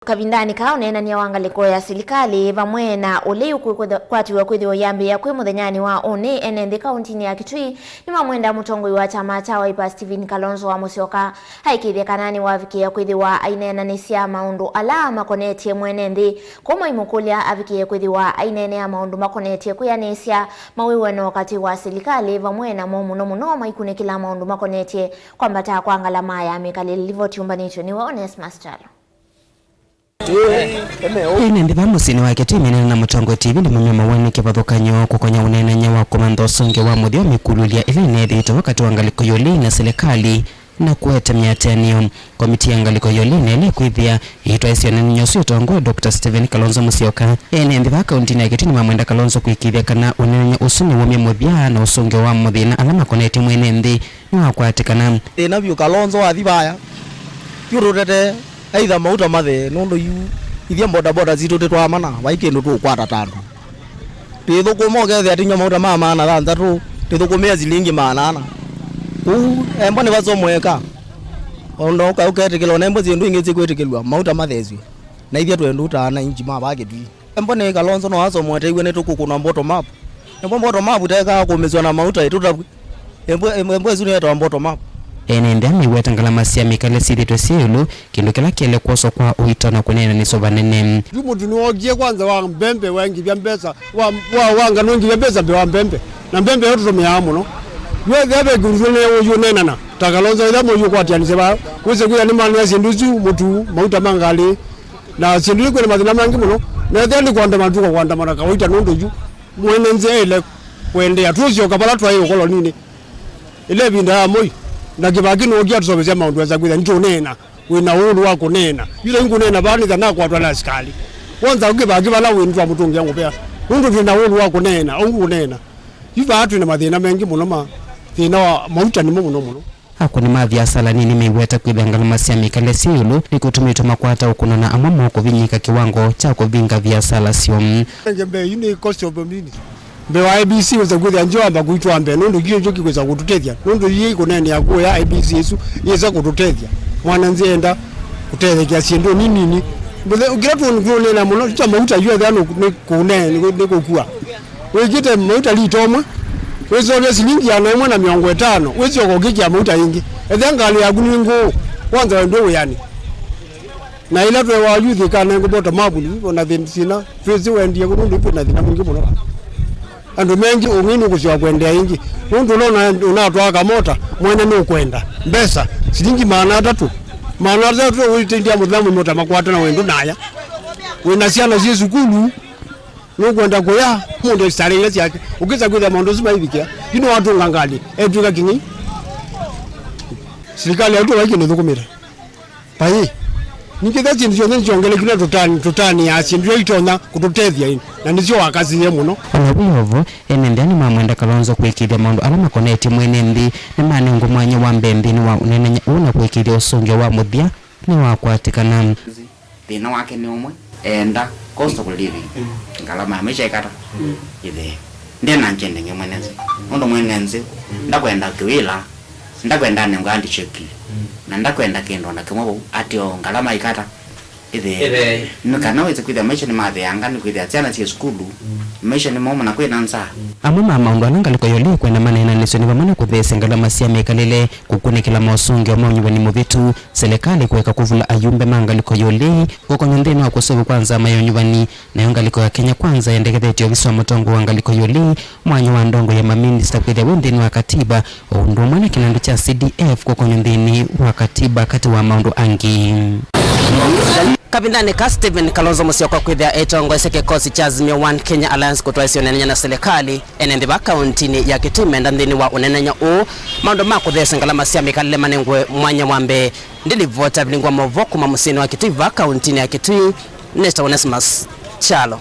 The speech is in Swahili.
Kavindani kaonena ni wangaliko ya silikali vamwe na ule kwatiwa kwithio yambi ya kwi muthenyani wa one enende kauntini ya Kitui ni mamwenda mutongoi wa chama cha Wiper Stephen Kalonzo wa Musyoka haikithia kanani wavikia kwithiwa ainena ni cia maundu ala makonetie mwenendi kuma imukulia avikia kwithiwa ainene ya maundu makonetie kuyanisya mawiweno wakati wa silikali vamwe na muno maikunikila maundu makonetie kwambata kwangala maya mikalili livotiumbanityo ni wa Onesmus Chalo. Ine ndi vamusini wa Kitui menena na Mutongo TV ndi manyoma wani kivathukanyo kukonya unenenya wa komando songe wa muthio mikululia ili nethito wakati wa ngaliko yoli na serikali na kueta miatenio komiti ya ngaliko yoli nele kwithia itwa isio nenyo suitongo Dr. Stephen Kalonzo Musyoka ene ndi va kauntini ya Kitui ni mamwenda Kalonzo kuikithia kana unenenya usuni wa muthia na usonge wa muthina alama koneti mwene ndi ni wakwatikana ina vyo Kalonzo athibaya yurutete aitha mauta mathe nondo yu ithia boda zitu tetwamana vaikendo tu kwata tandu tithukuma gethe atinyo mauta mama na thanza tu tithukumia zilingi manana embo ni vazomweka ondo ka uketikelo nembo zindu ingi kwetikelwa mauta mathezwi na ithia twendu tana inji mabage twi embo ni Kalonzo no azomwete iwe ne tukukuna bottom up embo bottom up teka kumizwa na mauta ituta embo zuni yetu bottom up ene ndami wetangala masia mikale sithitwe siulu kindu kila kiele kwoso kwa uitana kunena ni sovanene mutu nuogie kwanza wa mbembe wengi vya mbesa wanga nungi vya mbesa wa mbembe na mbembe yote tumia muno yebe guruzune uyu nenana Kalonzo ila moyo kwa tianise ba kuze kuya ni manu ya sinduzu mutu mauta mangali na sinduzu kwa mazina mangi muno na theni kwanda matuko kwanda mana kawaita nundu yu mwenenze ile kwende atuzio kapala twayo kolonini ile binda moyo na kibaki nogia tusobezea maundu za kwitha njo nena wina uhuru wako nena yule ngunena bani thana kwa twala askali kwanza ukibaki bala windu mutungi yangu pea nundu twina uhuru wako nena ungu nena yiva atu na mathina mengi muno ma thina wa mauta ni muno ako ni maviasala nini miweta kwithangala masia mikale siulu nikutumito makwata ukunona amamo kuvinyika kiwango cha kuvinga viasala sio ngembe yuni cost of community mbe wa IBC uza kwithia njomba kuitwa mbe nundu giyo joki kweza kututethia nundu yi kunene yakuo ya IBC yesu yeza kututethia mwana nzienda kutethia sindu nini mbele ukiratu ngunena muno cha mauta yue thano kunene nikukua wegite mauta litomwe wezo bya silingi ya na mwana 50 wezo kogikia mauta ingi ethengali ya guningo kwanza ndo yani na ila twe wa youth kana ngobota mabuli na thina twezi wendie kunundu ipo na thina mungi muno andu mengi umini kuziwa kwendea ingi nundu unatwaka mota mwene ni ukwenda mbesa silingi maana 3 maana 3 uitindia muthamu mota makwata na wendo naya wena siana zi sukulu nukwenda kuya mundu starele yake ukiza kwitha maundu zima hivikia ino watu ngangali etuka kingi serikali atu wakino thukumira pai nikitha chindu chonse nchongele kina tutani ya chindu itona kututethia ini na nicio wakazi ye muno anabihovo enendani mamwenda Kalonzo kwikithia maundu ala makoneti mwene ndi ni mane ngumwanya wa mbembi ni wa unenenya una kwikithia usonge wa muthia ni wa kwatikana thina wake ni umwe enda cost of living ngalama ya maisha ikata ithe ndena njende nge mwenenzi ondo mwenenzi ndakwenda kiwila ndakwenda ngandi cheki na ndakwenda kendo na kimwe atio ngalama ikata ithe nikana weze kwithia maisha ni mathe yanga ni kwithia tiana cia skulu maisha ni momo na kwina nsa amwe maundu alangaliko yoli kwenda manena nisoni vamana kuthese ngalama cia mekalile kukunikila mausungi omaunyiwa ni muvitu serikali kuweka kuvula ayumbe mangaliko yoli kukonya nthini wa kusovu kwanza mayonyuvani na yongaliko ya Kenya kwanza yendekethetio viswa mutongo wa ngaliko yoli mwanya wa ndongo ya maminista kwithia wendini wa katiba undu mwana kinandu cha CDF kukonya nthini wa katiba kati wa maundu angi Kavindani ka Stephen Kalonzo Musyoka kwithia etongo iseke kosi cha Azimio One Kenya Alliance kutwa isio nenenya na serikali enende ba kauntini ya Kitui menda nthini wa unenenya u maundu ma kuthesa ngalama cia mikalile manengwe mwanya mwambe ndilivota bilingwa movoku mamusini wa Kitui va kauntini ya Kitui Nesta Onesmus Chalo.